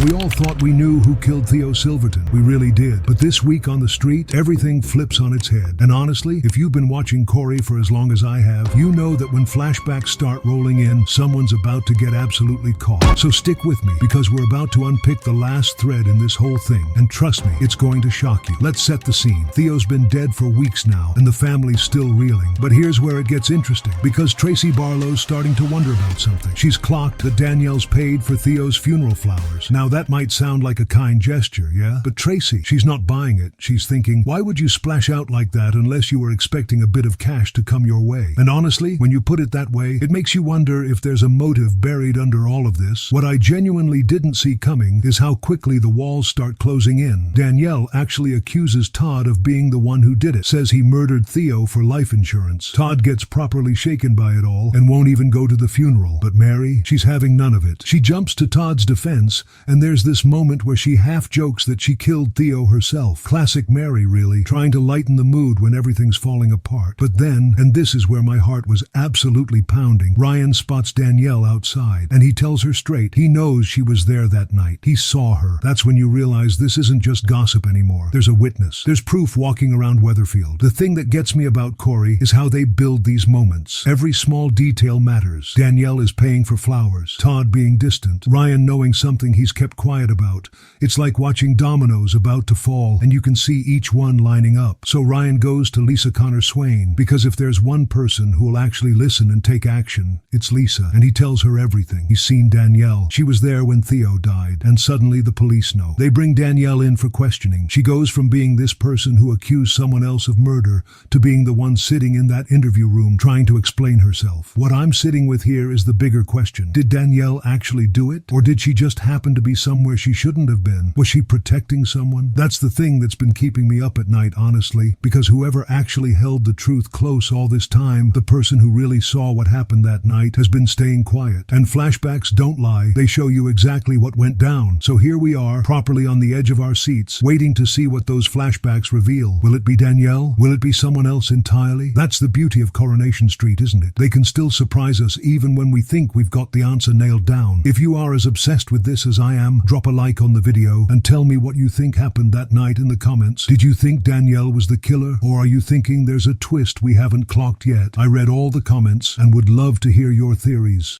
We all thought we knew who killed Theo Silverton. We really did. But this week on the street, everything flips on its head. And honestly, if you've been watching Corrie for as long as I have, you know that when flashbacks start rolling in, someone's about to get absolutely caught. So stick with me, because we're about to unpick the last thread in this whole thing. And trust me, it's going to shock you. Let's set the scene. Theo's been dead for weeks now, and the family's still reeling. But here's where it gets interesting, because Tracy Barlow's starting to wonder about something. She's clocked that Danielle's paid for Theo's funeral flowers. Now that might sound like a kind gesture, yeah? But Tracy, she's not buying it. She's thinking, why would you splash out like that unless you were expecting a bit of cash to come your way? And honestly, when you put it that way, it makes you wonder if there's a motive buried under all of this. What I genuinely didn't see coming is how quickly the walls start closing in. Danielle actually accuses Todd of being the one who did it, says he murdered Theo for life insurance. Todd gets properly shaken by it all and won't even go to the funeral. But Mary, she's having none of it. She jumps to Todd's defense, and there's this moment where she half jokes that she killed Theo herself. Classic Mary, really, trying to lighten the mood when everything's falling apart. But then, and this is where my heart was absolutely pounding, Ryan spots Danielle outside, and he tells her straight. He knows she was there that night. He saw her. That's when you realize this isn't just gossip anymore. There's a witness. There's proof walking around Weatherfield. The thing that gets me about Corrie is how they build these moments. Every small detail matters. Danielle is paying for flowers, Todd being distant, Ryan knowing something he's kept quiet about. It's like watching dominoes about to fall, and you can see each one lining up. So Ryan goes to Lisa Connor-Swain, because if there's one person who will actually listen and take action, it's Lisa. And he tells her everything. He's seen Danielle. She was there when Theo died, and suddenly the police know. They bring Danielle in for questioning. She goes from being this person who accused someone else of murder to being the one sitting in that interview room trying to explain herself. What I'm sitting with here is the bigger question. Did Danielle actually do it? Or did she just happen to be somewhere she shouldn't have been? Was she protecting someone? That's the thing that's been keeping me up at night, honestly, because whoever actually held the truth close all this time, the person who really saw what happened that night, has been staying quiet. And flashbacks don't lie. They show you exactly what went down. So here we are, properly on the edge of our seats, waiting to see what those flashbacks reveal. Will it be Danielle? Will it be someone else entirely? That's the beauty of Coronation Street, isn't it? They can still surprise us even when we think we've got the answer nailed down. If you are as obsessed with this as I am, drop a like on the video and tell me what you think happened that night in the comments. Did you think Danielle was the killer, or are you thinking there's a twist we haven't clocked yet? I read all the comments and would love to hear your theories.